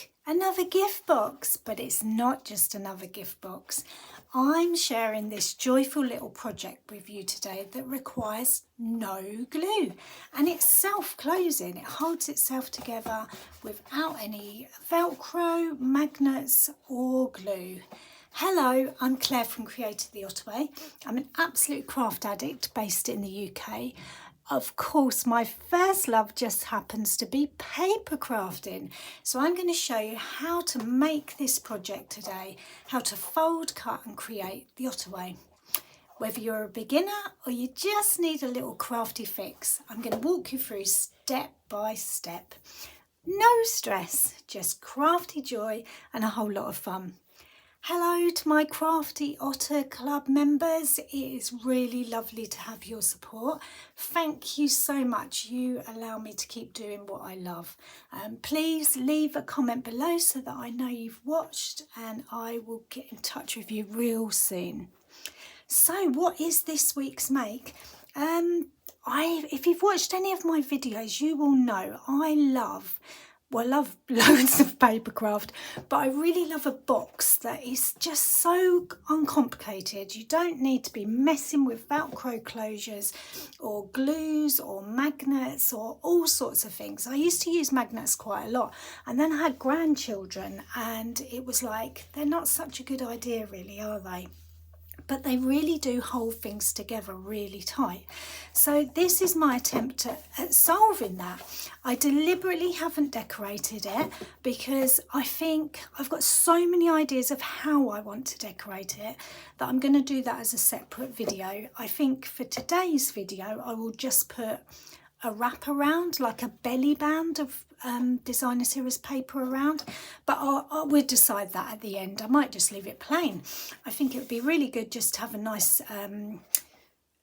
back, another gift box, but it's not just another gift box. I'm sharing this joyful little project with you today that requires no glue, and it's self-closing. It holds itself together without any Velcro, magnets or glue. Hello, I'm Claire from Created the Ottaway. I'm an absolute craft addict based in the UK. Of course, my first love just happens to be paper crafting. So I'm going to show you how to make this project today, how to fold, cut and create the Ottaway. Whether you're a beginner or you just need a little crafty fix, I'm going to walk you through step by step. No stress, just crafty joy and a whole lot of fun. Hello to my Crafty Otter Club members. It is really lovely to have your support. Thank you so much. You allow me to keep doing what I love. Please leave a comment below so that I know you've watched, and I will get in touch with you real soon. So what is this week's make? If you've watched any of my videos, you will know I love loads of paper craft, but I really love a box that is just so uncomplicated. You don't need to be messing with Velcro closures or glues or magnets or all sorts of things. I used to use magnets quite a lot, and then I had grandchildren and it was like, they're not such a good idea really, are they? But they really do hold things together really tight. So this is my attempt at solving that. I deliberately haven't decorated it because I think I've got so many ideas of how I want to decorate it that I'm going to do that as a separate video. I think for today's video I will just put a wrap around, like a belly band of designer series paper around, but we'll decide that at the end. I might just leave it plain. I think it would be really good just to have a nice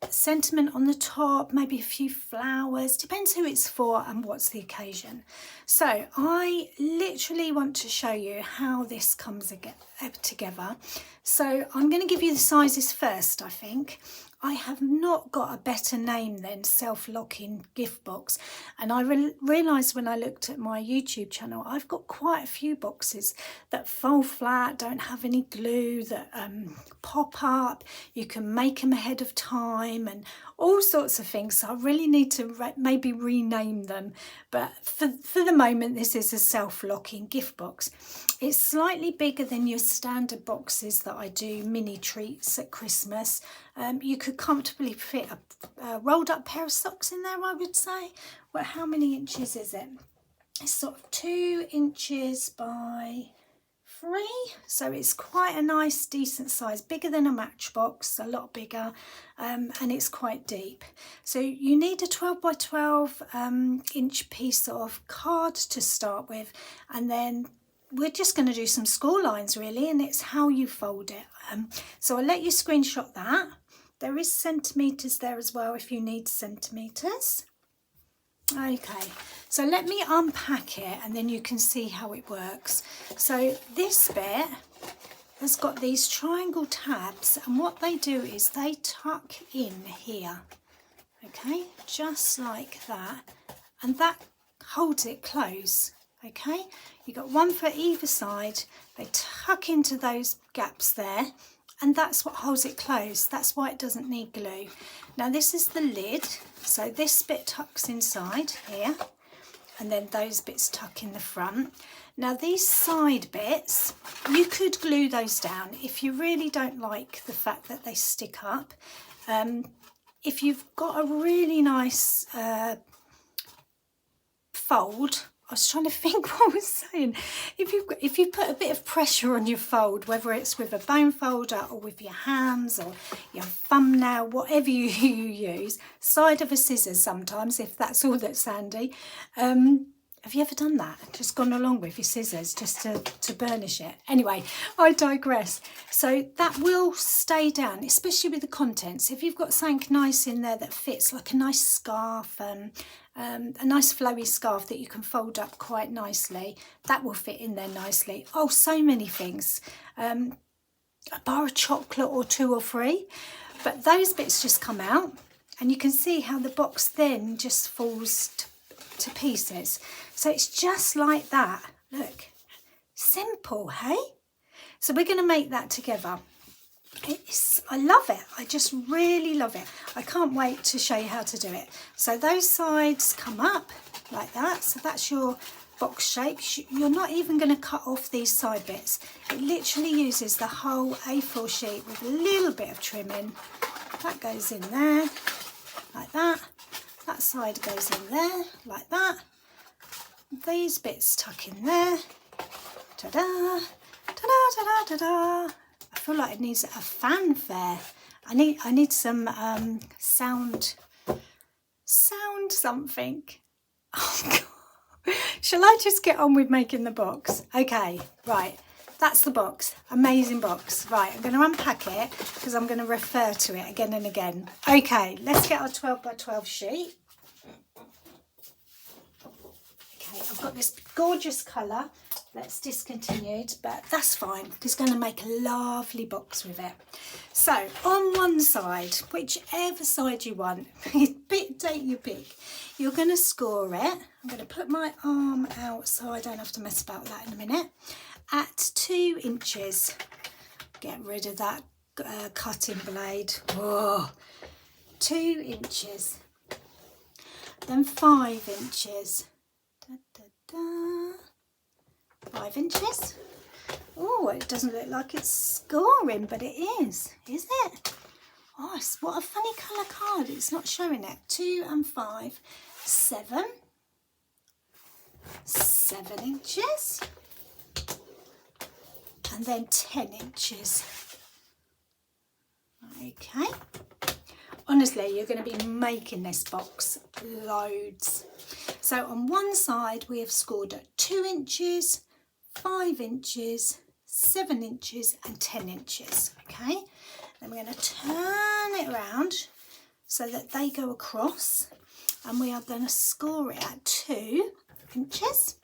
sentiment on the top, maybe a few flowers, depends who it's for and what's the occasion. So I literally want to show you how this comes together. So I'm going to give you the sizes first. I think I have not got a better name than self-locking gift box, and I realised when I looked at my YouTube channel I've got quite a few boxes that fold flat, don't have any glue, that pop up, you can make them ahead of time and all sorts of things. So I really need to maybe rename them, but for the moment this is a self-locking gift box. It's slightly bigger than your standard boxes that I do mini treats at Christmas. You could comfortably fit a rolled up pair of socks in there, I would say. Well, how many inches is it? It's sort of 2 inches by 3, so it's quite a nice decent size, bigger than a Matchbox, a lot bigger, and it's quite deep. So you need a 12 by 12 inch piece of card to start with, and then we're just going to do some score lines really, and it's how you fold it. So I'll let you screenshot that. There is centimetres there as well if you need centimetres. Okay, so let me unpack it and then you can see how it works. So this bit has got these triangle tabs, and what they do is they tuck in here, okay, just like that, and that holds it close. Okay, you got one for either side, they tuck into those gaps there, and that's what holds it closed. That's why it doesn't need glue. Now this is the lid, so this bit tucks inside here, and then those bits tuck in the front. Now these side bits, you could glue those down if you really don't like the fact that they stick up. If you've got a really nice fold, I was trying to think what I was saying. If you put a bit of pressure on your fold, whether it's with a bone folder or with your hands or your thumbnail, whatever you use, side of a scissors sometimes, if that's all that's handy. Have you ever done that? Just gone along with your scissors just to burnish it? Anyway, I digress. So that will stay down, especially with the contents. If you've got something nice in there that fits, like a nice scarf, a nice flowy scarf that you can fold up quite nicely, that will fit in there nicely. Oh, so many things. A bar of chocolate or 2 or 3. But those bits just come out, and you can see how the box then just falls to pieces. So it's just like that. Look, simple, hey? So we're going to make that together. I love it. I just really love it. I can't wait to show you how to do it. So those sides come up like that. So that's your box shape. You're not even going to cut off these side bits. It literally uses the whole A4 sheet with a little bit of trimming. That goes in there like that. That side goes in there like that. These bits tuck in there. Ta-da! Ta-da, ta-da, ta-da! I feel like it needs a fanfare. I need some sound something. Oh God. Shall I just get on with making the box? Okay, right. That's the box. Amazing box. Right, I'm going to unpack it because I'm going to refer to it again and again. Okay, let's get our 12 by 12 sheet. Okay, I've got this gorgeous colour that's discontinued, but that's fine because it's going to make a lovely box with it. So on one side, whichever side you want, date you pick, you're going to score it. I'm going to put my arm out so I don't have to mess about that in a minute. At 2 inches, get rid of that cutting blade. Whoa. 2 inches, then 5 inches. Da, da, da. 5 inches. Oh, it doesn't look like it's scoring, but it is it? Oh, what a funny colour card. It's not showing it. 2 and 5, 7 inches, and then 10 inches. Okay. Honestly, you're going to be making this box loads. So on one side, we have scored at 2 inches, 5 inches, 7 inches and 10 inches. Okay, then we're going to turn it around so that they go across, and we are going to score it at 2 inches,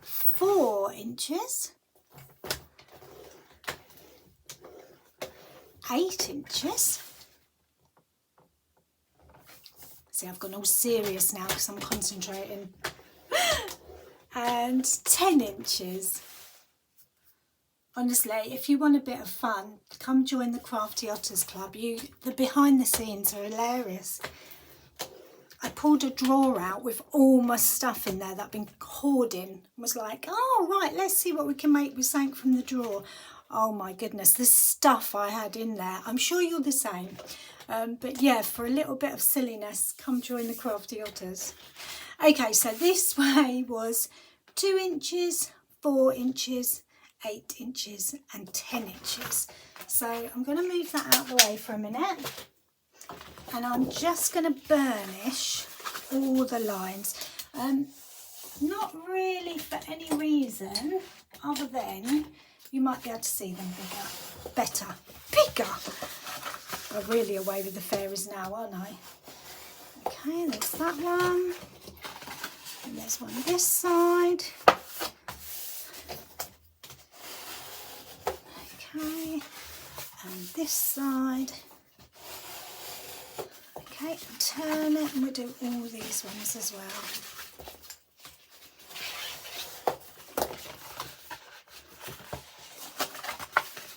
4 inches, 8 inches. See, I've gone all serious now because I'm concentrating. And 10 inches. Honestly, if you want a bit of fun, come join the Crafty Otters Club. The behind the scenes are hilarious. I pulled a drawer out with all my stuff in there that I've been hoarding. Was like, oh right, let's see what we can make with something from the drawer. Oh my goodness, the stuff I had in there. I'm sure you're the same. But yeah, for a little bit of silliness, come join the Crafty Otters. Okay, so this way was 2 inches, 4 inches, 8 inches and 10 inches. So I'm going to move that out of the way for a minute. And I'm just going to burnish all the lines. Not really for any reason other than you might be able to see them bigger. I'm really away with the fairies now, aren't I? Okay, there's that one. And there's one this side. Okay, and this side. Okay, turn it, and we'll do all these ones as well.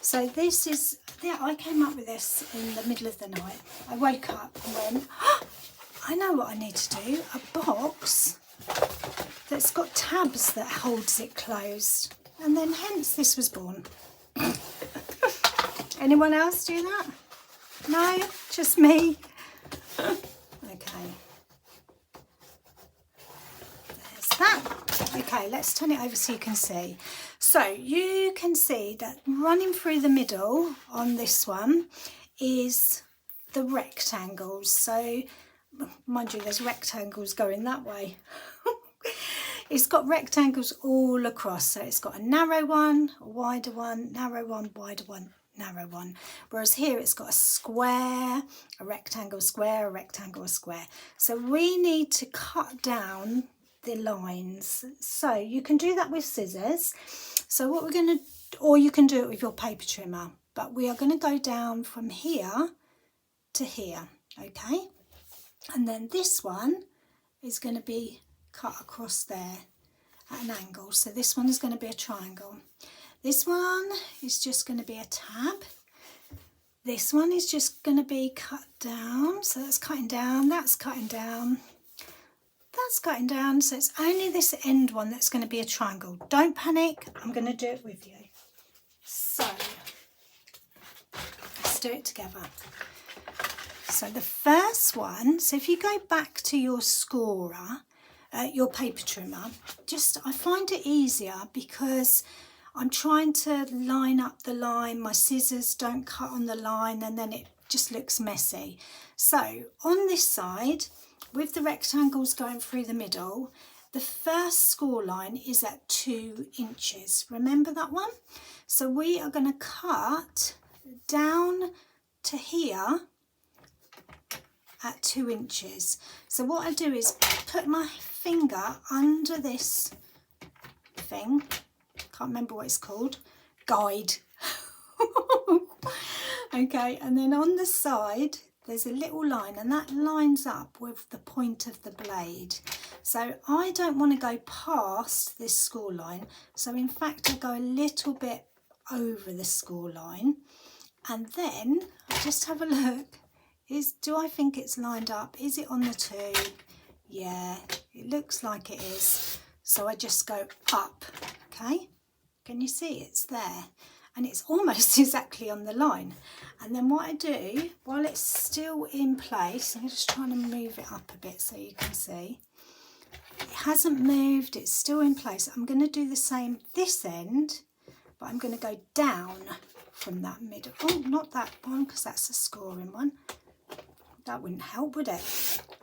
So this is, yeah, I came up with this in the middle of the night. I woke up and went, oh, I know what I need to do. A box that's got tabs that holds it closed. And then hence this was born. Anyone else do that? No? Just me? Okay. There's that. Okay, let's turn it over so you can see. So you can see that running through the middle on this one is the rectangles. So, mind you, there's rectangles going that way. It's got rectangles all across. So it's got a narrow one, a wider one, narrow one, wider one, narrow one. Whereas here it's got a square, a rectangle, square, a rectangle, a square. So we need to cut down the lines. So you can do that with scissors. So what we're going to, or you can do it with your paper trimmer, but we are going to go down from here to here, okay? And then this one is going to be cut across there. at an angle. So this one is going to be a triangle. This one is just going to be a tab. This one is just going to be cut down. So that's cutting down, that's cutting down, that's cutting down. So it's only this end one that's going to be a triangle. Don't panic, I'm going to do it with you. So let's do it together. So the first one, so if you go back to your scorer, your paper trimmer, I find it easier because I'm trying to line up the line. My scissors don't cut on the line and then it just looks messy. So on this side, with the rectangles going through the middle, the first score line is at 2 inches. Remember that one? So we are going to cut down to here at 2 inches. So what I do is put my finger under this thing, can't remember what it's called, guide. Okay, and then on the side there's a little line and that lines up with the point of the blade. So I don't want to go past this score line, so in fact I go a little bit over the score line, and then I just have a look. Do I think it's lined up? Is it on the 2? Yeah, it looks like it is. So I just go up, okay? Can you see it's there? And it's almost exactly on the line. And then what I do, while it's still in place, I'm just trying to move it up a bit so you can see. It hasn't moved, it's still in place. I'm going to do the same this end, but I'm going to go down from that middle. Oh, not that one, because that's a scoring one. That wouldn't help, would it?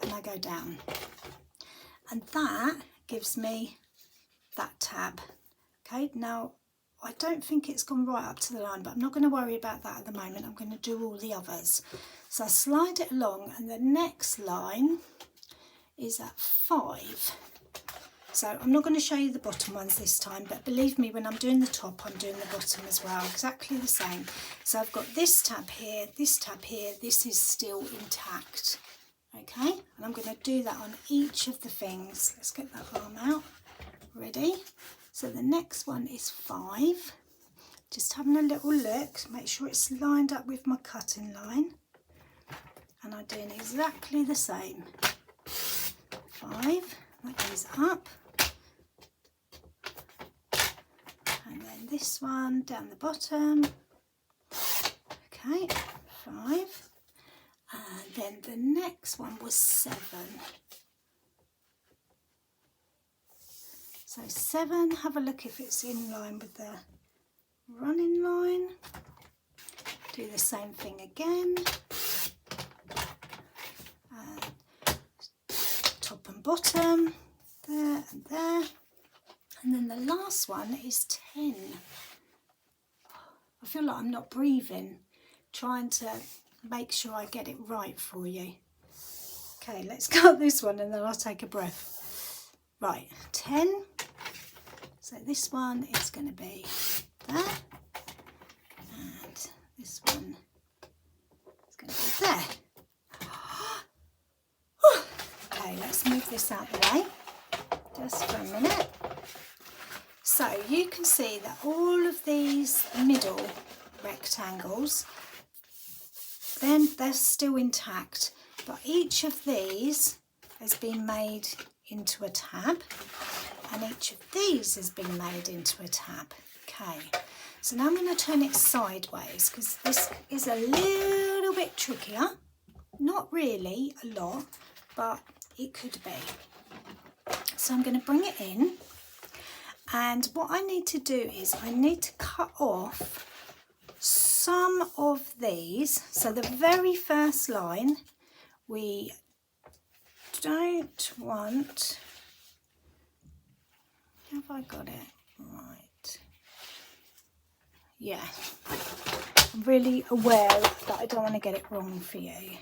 And I go down. And that gives me that tab. Okay, now I don't think it's gone right up to the line, but I'm not going to worry about that at the moment. I'm going to do all the others. So I slide it along, and the next line is at 5. So I'm not going to show you the bottom ones this time, but believe me, when I'm doing the top, I'm doing the bottom as well, exactly the same. So I've got this tab here, this tab here, this is still intact. Okay, and I'm going to do that on each of the things. Let's get that arm out. Ready? So the next one is 5. Just having a little look, make sure it's lined up with my cutting line. And I'm doing exactly the same. 5, that goes up. And then this one down the bottom. Okay, 5. And then the next one was 7. So 7, have a look if it's in line with the running line. Do the same thing again. Top and bottom, there and there. And then the last one is 10. I feel like I'm not breathing, trying to make sure I get it right for you. Okay, let's cut this one and then I'll take a breath. Right, 10. So this one is going to be there. And this one is going to be there. Okay, let's move this out of the way just for a minute. So you can see that all of these middle rectangles, then they're still intact, but each of these has been made into a tab, and each of these has been made into a tab. Okay, so now I'm going to turn it sideways because this is a little bit trickier. Not really a lot, but it could be. So I'm going to bring it in, and what I need to do is I need to cut off some of these. So the very first line, we don't want, have I got it right? Yeah, I'm really aware that I don't want to get it wrong for you.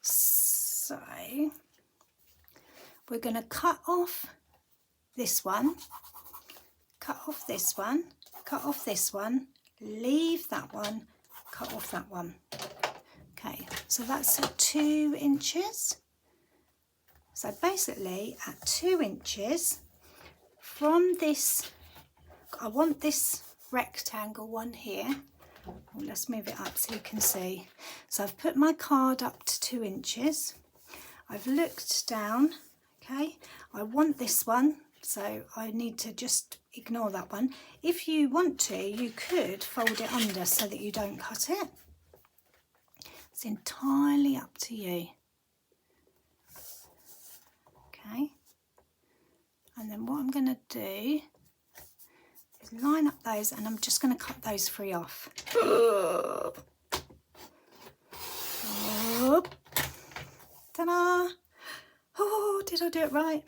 So we're going to cut off this one, cut off this one, cut off this one, leave that one, cut off that one. Okay, so that's at 2 inches. So basically at 2 inches from this, I want this rectangle one here. Well, let's move it up so you can see. So I've put my card up to 2 inches. I've looked down, okay, I want this one, so I need to just ignore that one. If you want to, you could fold it under so that you don't cut it. It's entirely up to you. Okay, and then what I'm going to do is line up those, and I'm just going to cut those 3 off. Ta-da! Oh, did I do it right?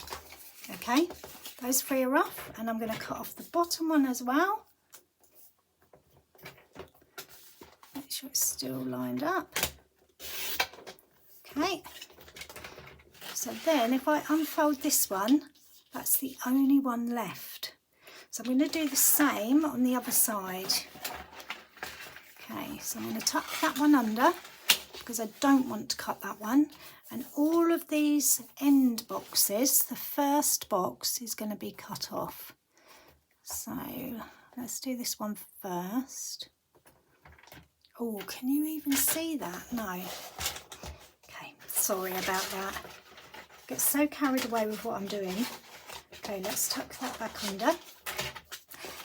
Okay, those 3 are off, and I'm going to cut off the bottom one as well. Make sure it's still lined up. Okay, so then if I unfold this one, that's the only one left. So I'm going to do the same on the other side. Okay, so I'm going to tuck that one under because I don't want to cut that one. And all of these end boxes, the first box is going to be cut off. So let's do this one first. Oh, can you even see that? No. Okay, sorry about that. Get so carried away with what I'm doing. Okay, let's tuck that back under.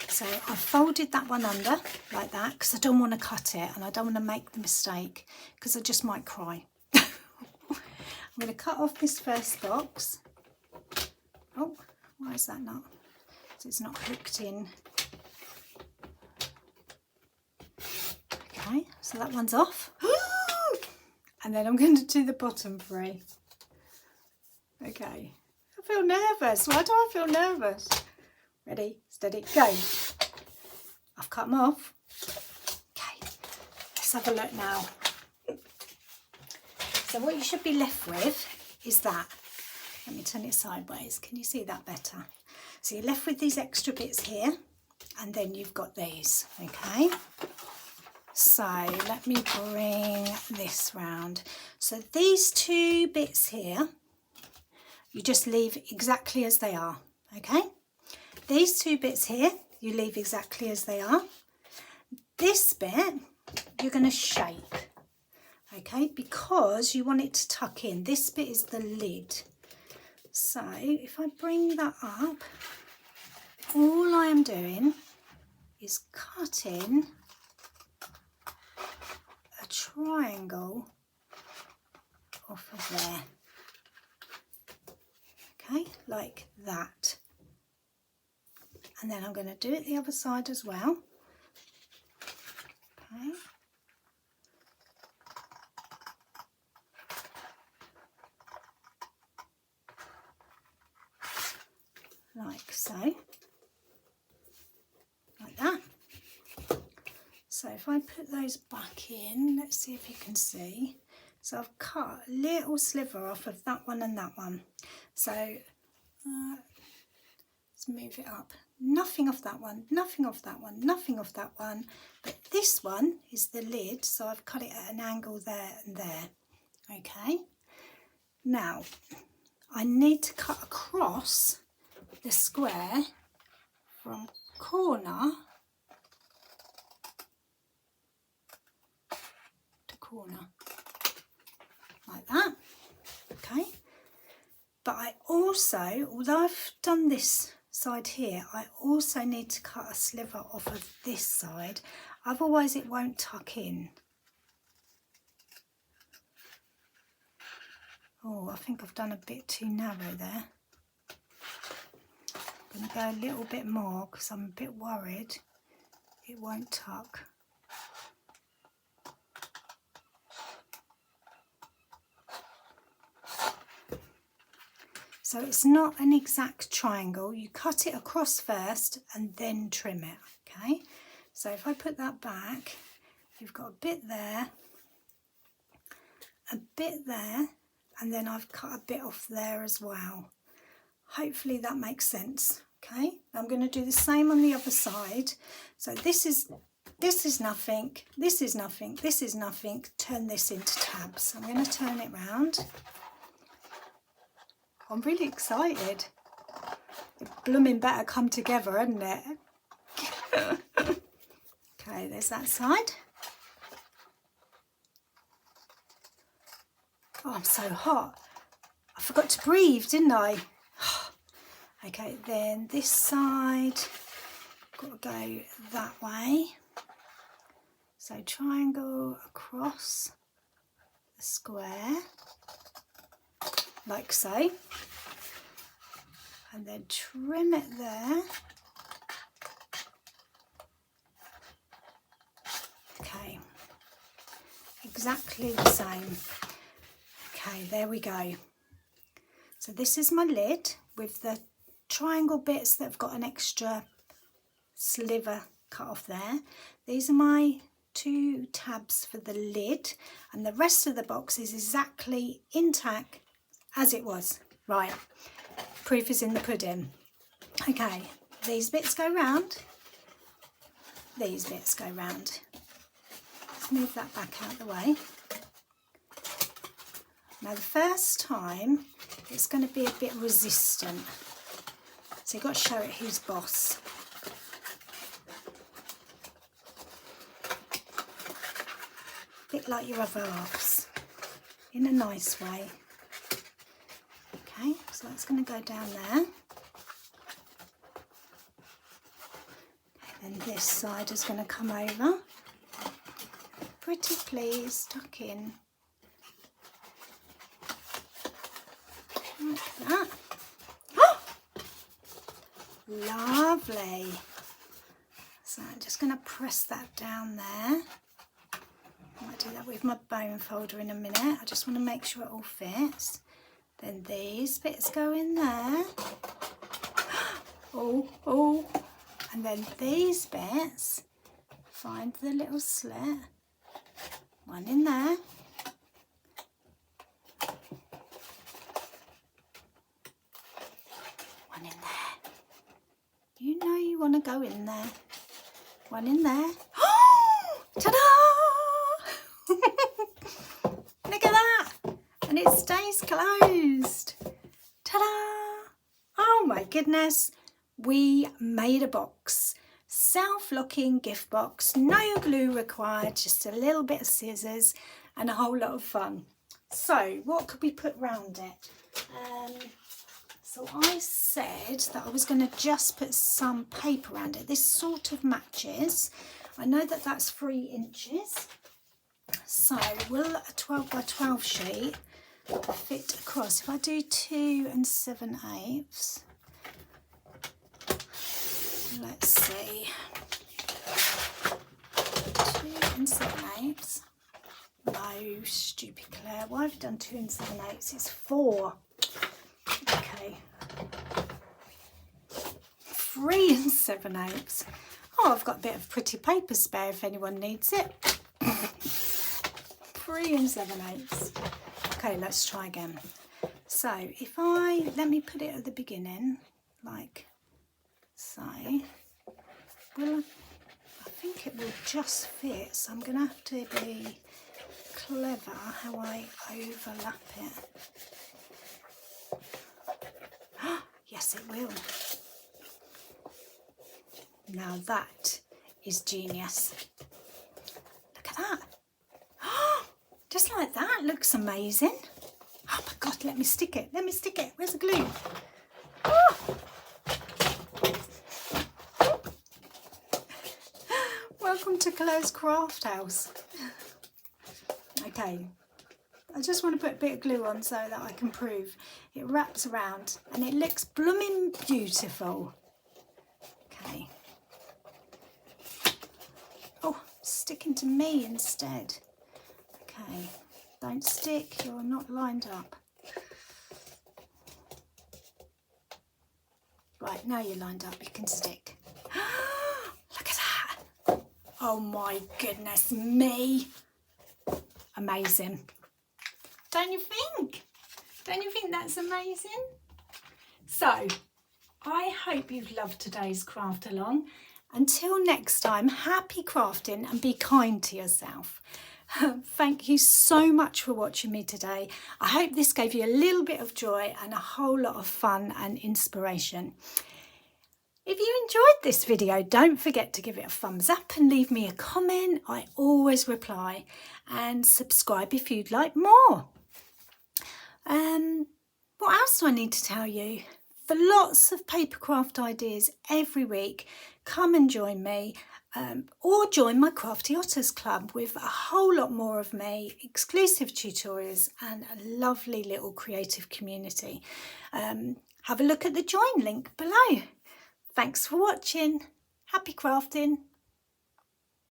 So I folded that one under like that because I don't want to cut it and I don't want to make the mistake because I just might cry. I'm going to cut off this first box. Oh, why is that not? So it's not hooked in. Okay, so that one's off. And then I'm going to do the bottom 3. Okay, I feel nervous. Why do I feel nervous? Ready, steady, go. I've cut them off. Okay, let's have a look now. So what you should be left with is that. Let me turn it sideways. Can you see that better? So you're left with these extra bits here, and then you've got these, okay? So let me bring this round. So these 2 bits here, you just leave exactly as they are, okay? These 2 bits here, you leave exactly as they are. This bit, you're going to shape. Okay, because you want it to tuck in. This bit is the lid. So if I bring that up, all I am doing is cutting a triangle off of there. Okay, like that. And then I'm going to do it the other side as well. Okay. Like so, like that. So if I put those back in, let's see if you can see. So I've cut a little sliver off of that one and that one. So let's move it up. Nothing off that one, nothing off that one, nothing off that one. But this one is the lid, so I've cut it at an angle there and there. Okay. Now, I need to cut across the square from corner to corner, like that, okay? But I also, although I've done this side here, I also need to cut a sliver off of this side, otherwise it won't tuck in. Oh, I think I've done a bit too narrow there. I'm going to go a little bit more because I'm a bit worried it won't tuck. So it's not an exact triangle. You cut it across first and then trim it, okay? So if I put that back, you've got a bit there, and then I've cut a bit off there as well. Hopefully that makes sense, okay? I'm going to do the same on the other side. So this is nothing, this is nothing, this is nothing. Turn this into tabs. I'm going to turn it round. I'm really excited. It blooming better come together, hadn't it? Okay, there's that side. Oh, I'm so hot. I forgot to breathe, didn't I? Okay, then this side, got to go that way. So triangle across the square, like so. And then trim it there. Okay, exactly the same. Okay, there we go. So this is my lid with the triangle bits that have got an extra sliver cut off there. These are my 2 tabs for the lid, and the rest of the box is exactly intact as it was. Right, proof is in the pudding. Okay, these bits go round, these bits go round. Let's move that back out of the way. Now the first time it's going to be a bit resistant, so you've got to show it who's boss. A bit like your other halves, in a nice way. Okay, so that's going to go down there. And this side is going to come over. Pretty please, tuck in. Like that. Oh! Lovely. So I'm just going to press that down there. I might do that with my bone folder in a minute. I just want to make sure it all fits. Then these bits go in there. Oh, oh. And then these bits, find the little slit. One in there. One in there. You know you want to go in there. One in there. Oh! Ta-da! Look at that! And it stays closed. Ta-da! Oh my goodness. We made a box. Self-locking gift box. No glue required. Just a little bit of scissors and a whole lot of fun. So what could we put round it? So I said that I was going to just put some paper around it. This sort of matches. I know that that's 3 inches. So will a 12 by 12 sheet fit across? If I do 2 7/8, let's see, 2 7/8. No, stupid Claire, why have you done 2 7/8? It's 4. Okay. 3 7/8. Oh, I've got a bit of pretty paper spare if anyone needs it. 3 7/8. Okay, let's try again. So if let me put it at the beginning, like so. Well, I think it will just fit, so I'm going to have to be clever how I overlap it. Yes, it will. Now that is genius. Look at that. Just like that, looks amazing. Oh my God, let me stick it. Let me stick it. Where's the glue? Oh. Welcome to Claire's craft house. Okay, I just want to put a bit of glue on so that I can prove it wraps around and it looks blooming beautiful. Okay. Oh, sticking to me instead. Okay, don't stick, you're not lined up. Right, now you're lined up, you can stick. Look at that. Oh my goodness me. Amazing. Don't you think? Don't you think that's amazing? So, I hope you've loved today's craft along. Until next time, happy crafting and be kind to yourself. Thank you so much for watching me today. I hope this gave you a little bit of joy and a whole lot of fun and inspiration. If you enjoyed this video, don't forget to give it a thumbs up and leave me a comment. I always reply, and subscribe if you'd like more. What else do I need to tell you? For lots of papercraft ideas every week, come and join me, or join my Crafty Otters Club with a whole lot more of me, exclusive tutorials and a lovely little creative community. Have a look at the join link below. Thanks for watching. Happy crafting.